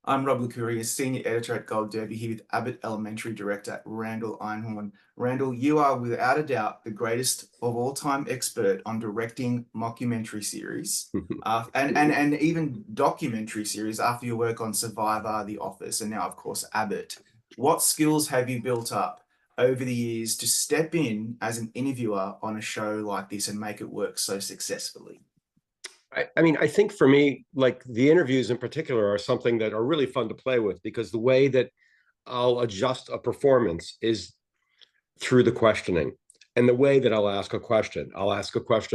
I'm Rob Licuria, Senior Editor at Gold Derby, here with Abbott Elementary Director Randall Einhorn. Randall, you are without a doubt the greatest of all time expert on directing mockumentary series and even documentary series after your work on Survivor, The Office, and now, of course, Abbott. What skills have you built up over the years to step in as an interviewer on a show like this and make it work so successfully? I mean, I think for me, like the interviews in particular are something that are really fun to play with because the way that I'll adjust a performance is through the questioning. And the way that I'll ask a question a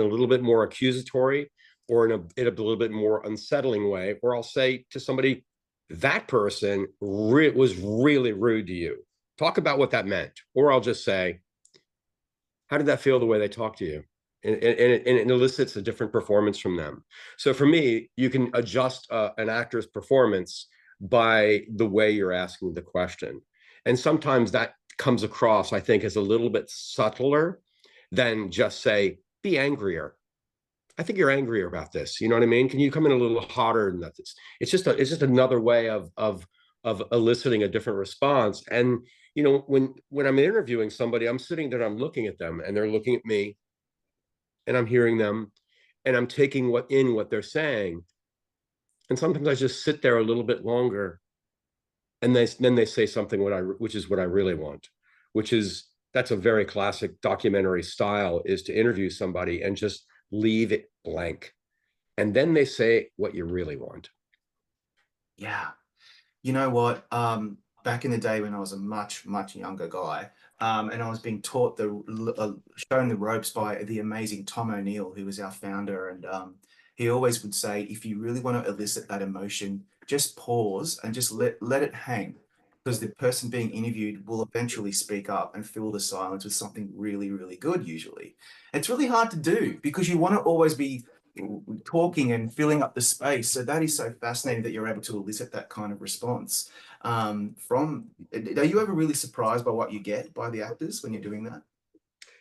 little bit more accusatory or in a little bit more unsettling way, or I'll say to somebody, that person was really rude to you. Talk about what that meant. Or I'll just say, how did that feel the way they talked to you? And it elicits a different performance from them. So for me, you can adjust an actor's performance by the way you're asking the question. And sometimes that comes across, I think, as a little bit subtler than just say, be angrier. I think you're angrier about this. You know what I mean? Can you come in a little hotter than that? It's just another way of eliciting a different response. And when I'm interviewing somebody, I'm sitting there, I'm looking at them, and they're looking at me, and I'm hearing them, and I'm taking what they're saying. And sometimes I just sit there a little bit longer, and then they say something which is what I really want, which is that's a very classic documentary style, is to interview somebody and just leave it blank, and then they say what you really want. Yeah. You know what? Back in the day when I was a much younger guy, and I was being taught shown the ropes by the amazing Tom O'Neill, who was our founder, and he always would say, if you really want to elicit that emotion, just pause and just let it hang, because the person being interviewed will eventually speak up and fill the silence with something really good. Usually, it's really hard to do because you want to always be talking and filling up the space. So that is so fascinating that you're able to elicit that kind of response. Are you ever really surprised by what you get by the actors when you're doing that?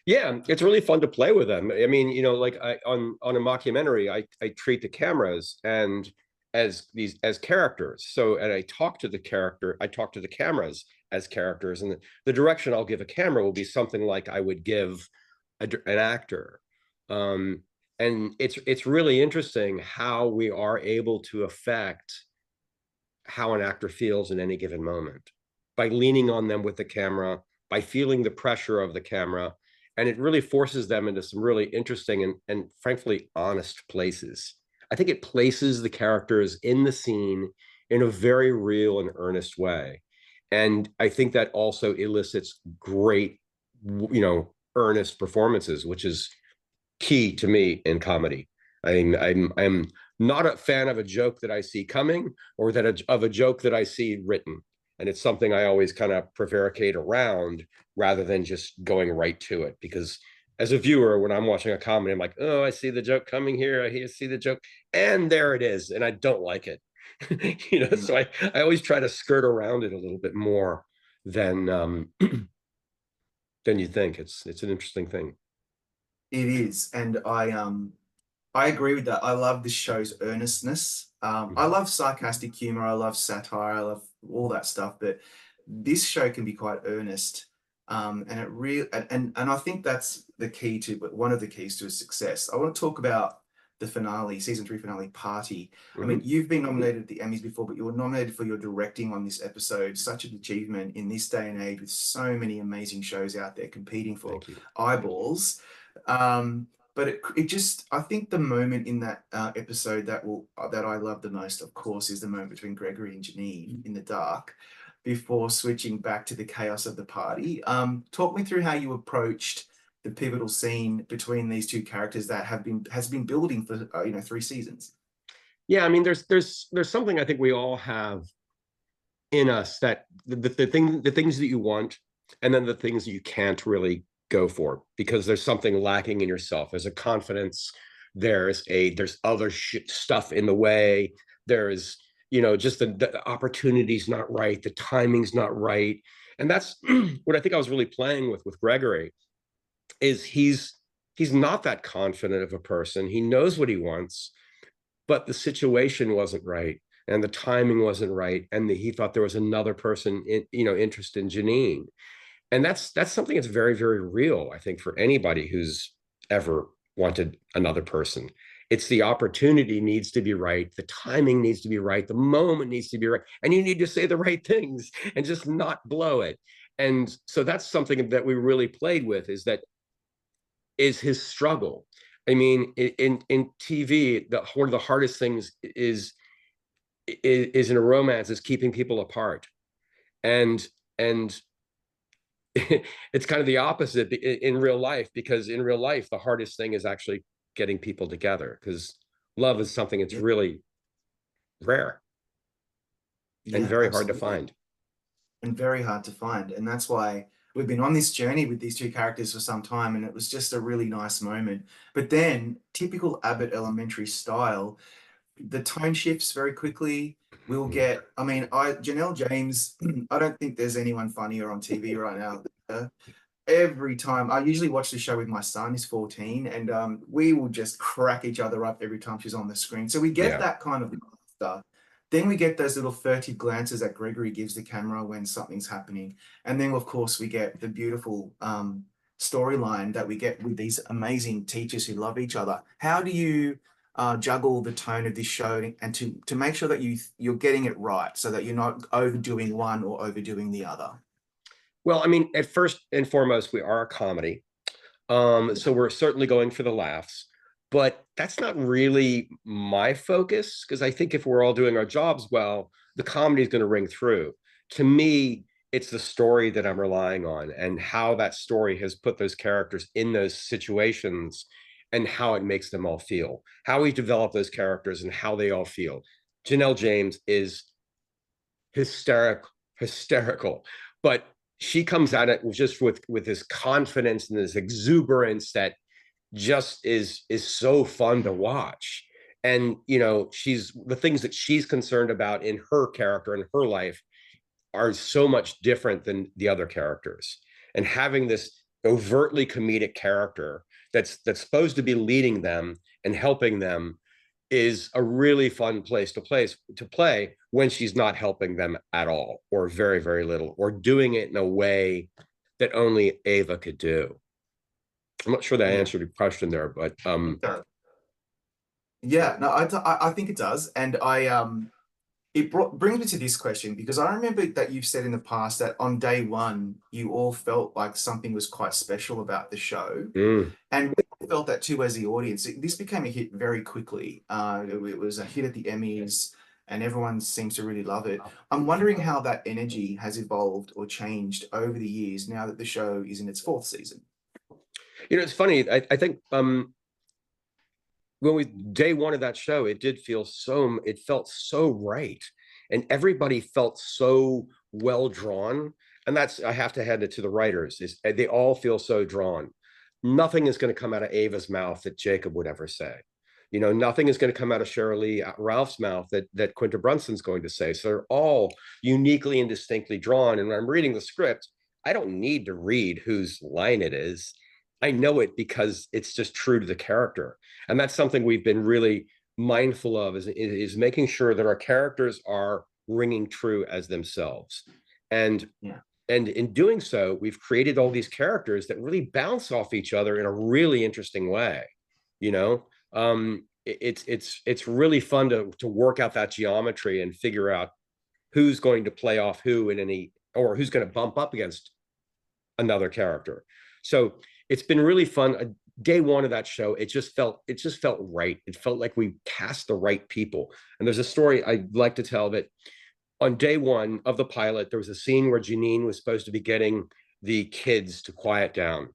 Yeah, it's really fun to play with them. I mean, like on a mockumentary, I treat the cameras and as characters. So, and I talk to the cameras as characters, and the direction I'll give a camera will be something like I would give an actor. Um, and it's really interesting how we are able to affect how an actor feels in any given moment by leaning on them with the camera, by feeling the pressure of the camera. And it really forces them into some really interesting and frankly honest places. I think it places the characters in the scene in a very real and earnest way. And I think that also elicits great, earnest performances, which is key to me in comedy. I'm not a fan of a joke that I see coming, or of a joke that I see written, and it's something I always kind of prevaricate around rather than just going right to it. Because as a viewer, when I'm watching a comedy, I'm like, oh, I see the joke coming here, see the joke, and there it is, and I don't like it. So I always try to skirt around it a little bit more than than you think. It's an interesting thing. It is, and I agree with that. I love this show's earnestness. I Mhm. love sarcastic humor. I love satire. I love all that stuff. But this show can be quite earnest, and it really and I think that's the key to, but one of the keys to a success. I want to talk about the finale, season three finale party. I mean, Mhm. you've been nominated at the Emmys before, but you were nominated for your directing on this episode. Such an achievement in this day and age with so many amazing shows out there competing for Thank you. Thank you. eyeballs. But it just, I think the moment in that episode that I love the most, of course, is the moment between Gregory and Janine in the dark before switching back to the chaos of the party. Talk me through how you approached the pivotal scene between these two characters that has been building for 3 seasons. Yeah, I mean, there's something I think we all have in us, that the things that you want, and then the things that you can't really go for because there's something lacking in yourself. There's a confidence. There's other stuff in the way. There's just the opportunity's not right. The timing's not right. And that's what I think I was really playing with Gregory, is he's not that confident of a person. He knows what he wants, but the situation wasn't right. and the timing wasn't right, and he thought there was another person interested in Janine. And that's something that's very, very real, I think, for anybody who's ever wanted another person. It's the opportunity needs to be right, the timing needs to be right, the moment needs to be right, and you need to say the right things and just not blow it. And so that's something that we really played with, is his struggle. I mean, in TV, one of the hardest things is in a romance is keeping people apart. And it's kind of the opposite in real life, because in real life, the hardest thing is actually getting people together, because love is something that's really rare and Yeah, very hard to absolutely. find. And very hard to find. And that's why we've been on this journey with these two characters for some time, and it was just a really nice moment. But then, typical Abbott Elementary style, the tone shifts very quickly. We'll get, I mean, Janelle James, I don't think there's anyone funnier on TV right now. Every time I usually watch the show with my son, he's 14, and we will just crack each other up every time she's on the screen. So we get Yeah. that kind of stuff. Then we get those little furtive glances that Gregory gives the camera when something's happening. And then, of course, we get the beautiful storyline that we get with these amazing teachers who love each other. How do you juggle the tone of this show and to make sure that you're getting it right so that you're not overdoing one or overdoing the other? Well, I mean, at first and foremost, we are a comedy. So we're certainly going for the laughs, but that's not really my focus, because I think if we're all doing our jobs well, the comedy is going to ring through. To me, it's the story that I'm relying on, and how that story has put those characters in those situations, and how it makes them all feel, how we develop those characters and how they all feel. Janelle James is hysterical, but she comes at it just with this confidence and this exuberance that just is so fun to watch. And she's the things that she's concerned about in her character and her life are so much different than the other characters. And having this overtly comedic character that's supposed to be leading them and helping them is a really fun place to play when she's not helping them at all, or very, very little, or doing it in a way that only Ava could do. I'm not sure that I Yeah. answered your question there, but Yeah, no, I think it does, and brings me to this question because I remember that you've said in the past that on day one you all felt like something was quite special about the show, mm, and we all felt that too as the audience. This became a hit very quickly. It was a hit at the Emmys, and everyone seems to really love it. I'm wondering how that energy has evolved or changed over the years now that the show is in its fourth season. it's funny. I think when we day one of that show, it felt so right, and everybody felt so well drawn. And that's, I have to hand it to the writers, is they all feel so drawn. Nothing is going to come out of Ava's mouth that Jacob would ever say. Nothing is going to come out of Cheryl Lee Ralph's mouth that Quinta Brunson's going to say. So they're all uniquely and distinctly drawn. And when I'm reading the script, I don't need to read whose line it is. I know it because it's just true to the character. And that's something we've been really mindful of, is making sure that our characters are ringing true as themselves. And Yeah. and in doing so, we've created all these characters that really bounce off each other in a really interesting way. You know, it's really fun to work out that geometry and figure out who's going to play off who in any, or who's going to bump up against another character. So it's been really fun. Day one of that show, it just felt right. It felt like we cast the right people. And there's a story I'd like to tell, that on day one of the pilot, there was a scene where Janine was supposed to be getting the kids to quiet down.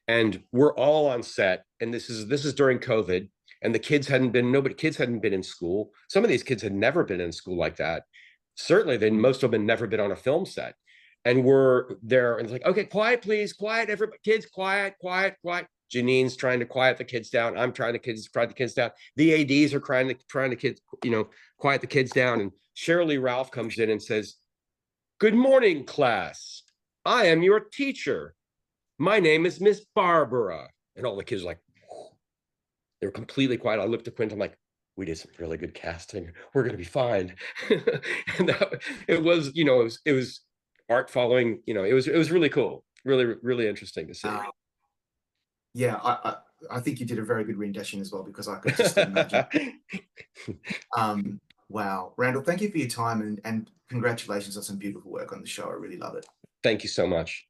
And we're all on set, and this is during COVID, and the kids hadn't been in school. Some of these kids had never been in school like that. Certainly, most of them had never been on a film set. And we're there, and it's like, okay, quiet, please, quiet, everybody, kids, quiet, quiet, quiet. Janine's trying to quiet the kids down. I'm trying to quiet the kids down. The ADs are trying to kids, quiet the kids down. And Cheryl Lee Ralph comes in and says, "Good morning, class. I am your teacher. My name is Miss Barbara." And all the kids are like, they were completely quiet. I looked at Quint. I'm like, we did some really good casting. We're going to be fine. And it was, you know, it was art following, you know, it was really cool. Really, really interesting to see. Yeah, I think you did a very good rendition as well, because I could just imagine. Wow. Randall, thank you for your time, and congratulations on some beautiful work on the show. I really love it. Thank you so much.